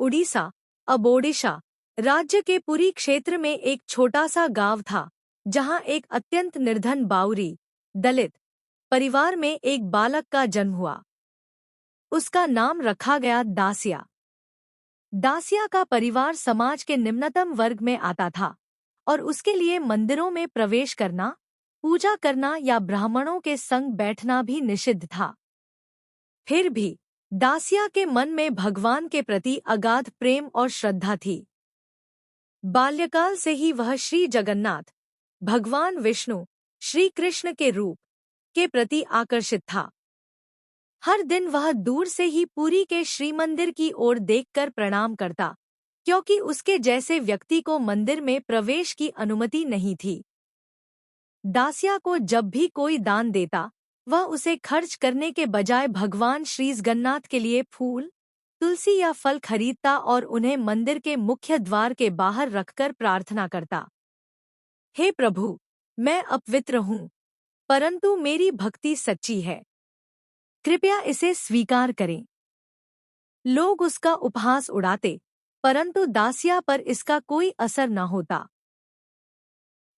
उड़ीसा, अब ओडिशा राज्य के पुरी क्षेत्र में एक छोटा सा गांव था, जहां एक अत्यंत निर्धन बाउरी, दलित परिवार में एक बालक का जन्म हुआ। उसका नाम रखा गया दासिया। दासिया का परिवार समाज के निम्नतम वर्ग में आता था और उसके लिए मंदिरों में प्रवेश करना, पूजा करना या ब्राह्मणों के संग बैठना भी निषिद्ध था। फिर भी दासिया के मन में भगवान के प्रति अगाध प्रेम और श्रद्धा थी। बाल्यकाल से ही वह श्री जगन्नाथ, भगवान विष्णु, श्री कृष्ण के रूप के प्रति आकर्षित था। हर दिन वह दूर से ही पुरी के श्री मंदिर की ओर देखकर प्रणाम करता, क्योंकि उसके जैसे व्यक्ति को मंदिर में प्रवेश की अनुमति नहीं थी। दासिया को जब भी कोई दान देता, वह उसे खर्च करने के बजाय भगवान श्री जगन्नाथ के लिए फूल, तुलसी या फल खरीदता और उन्हें मंदिर के मुख्य द्वार के बाहर रखकर प्रार्थना करता। हे प्रभु, मैं अपवित्र हूँ, परंतु मेरी भक्ति सच्ची है, कृपया इसे स्वीकार करें। लोग उसका उपहास उड़ाते, परंतु दासिया पर इसका कोई असर न होता।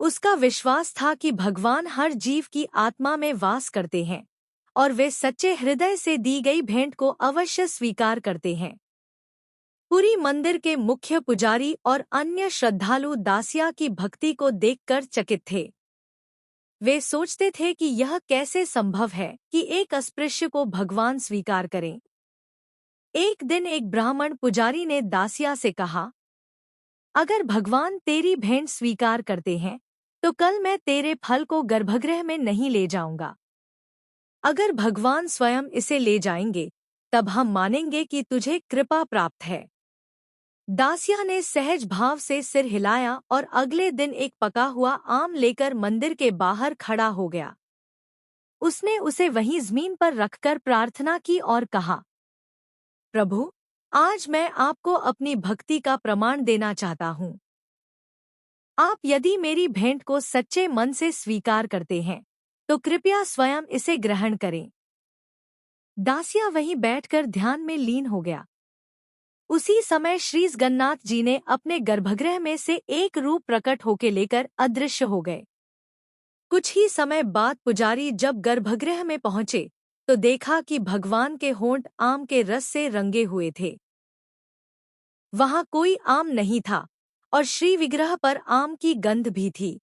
उसका विश्वास था कि भगवान हर जीव की आत्मा में वास करते हैं और वे सच्चे हृदय से दी गई भेंट को अवश्य स्वीकार करते हैं। पुरी मंदिर के मुख्य पुजारी और अन्य श्रद्धालु दासिया की भक्ति को देखकर चकित थे। वे सोचते थे कि यह कैसे संभव है कि एक अस्पृश्य को भगवान स्वीकार करें। एक दिन एक ब्राह्मण पुजारी ने दासिया से कहा, अगर भगवान तेरी भेंट स्वीकार करते हैं तो कल मैं तेरे फल को गर्भगृह में नहीं ले जाऊंगा। अगर भगवान स्वयं इसे ले जाएंगे तब हम मानेंगे कि तुझे कृपा प्राप्त है। दासिया ने सहज भाव से सिर हिलाया और अगले दिन एक पका हुआ आम लेकर मंदिर के बाहर खड़ा हो गया। उसने उसे वहीं जमीन पर रखकर प्रार्थना की और कहा, प्रभु, आज मैं आपको अपनी भक्ति का प्रमाण देना चाहता हूँ। आप यदि मेरी भेंट को सच्चे मन से स्वीकार करते हैं तो कृपया स्वयं इसे ग्रहण करें। दासिया वहीं बैठकर ध्यान में लीन हो गया। उसी समय श्री जगन्नाथ जी ने अपने गर्भगृह में से एक रूप प्रकट होके लेकर अदृश्य हो गए। कुछ ही समय बाद पुजारी जब गर्भगृह में पहुंचे तो देखा कि भगवान के होंठ आम के रस से रंगे हुए थे। वहां कोई आम नहीं था और श्री विग्रह पर आम की गंध भी थी।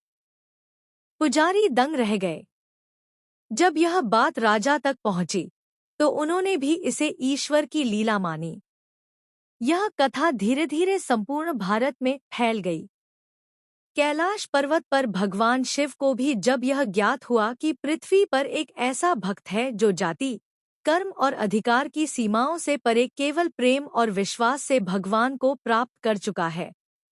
पुजारी दंग रह गए। जब यह बात राजा तक पहुंची तो उन्होंने भी इसे ईश्वर की लीला मानी। यह कथा धीरे धीरे संपूर्ण भारत में फैल गई। कैलाश पर्वत पर भगवान शिव को भी जब यह ज्ञात हुआ कि पृथ्वी पर एक ऐसा भक्त है जो जाति, कर्म और अधिकार की सीमाओं से परे केवल प्रेम और विश्वास से भगवान को प्राप्त कर चुका है,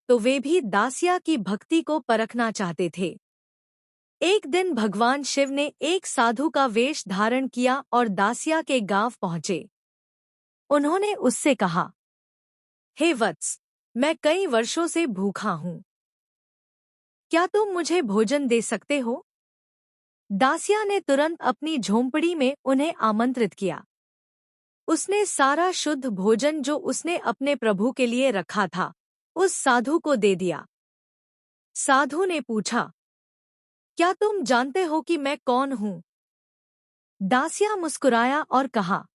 तो वे भी दासिया की भक्ति को परखना चाहते थे। एक दिन भगवान शिव ने एक साधु का वेश धारण किया और दासिया के गांव पहुंचे। उन्होंने उससे कहा, हे वत्स, मैं कई वर्षों से भूखा हूँ, क्या तुम मुझे भोजन दे सकते हो? दासिया ने तुरंत अपनी झोंपड़ी में उन्हें आमंत्रित किया। उसने सारा शुद्ध भोजन जो उसने अपने प्रभु के लिए रखा था उस साधु को दे दिया। साधु ने पूछा, क्या तुम जानते हो कि मैं कौन हूँ? दासिया मुस्कुराया और कहा,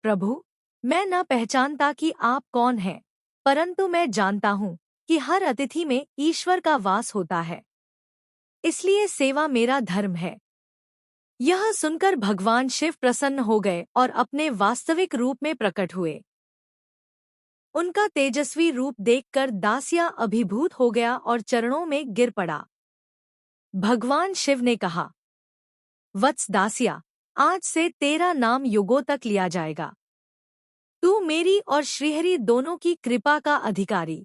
प्रभु, मैं न पहचानता कि आप कौन हैं, परंतु मैं जानता हूँ कि हर अतिथि में ईश्वर का वास होता है, इसलिए सेवा मेरा धर्म है। यह सुनकर भगवान शिव प्रसन्न हो गए और अपने वास्तविक रूप में प्रकट हुए। उनका तेजस्वी रूप देखकर दासिया अभिभूत हो गया और चरणों में गिर पड़ा। भगवान शिव ने कहा, वत्स दासिया, आज से तेरा नाम युगों तक लिया जाएगा। तू मेरी और श्रीहरि दोनों की कृपा का अधिकारी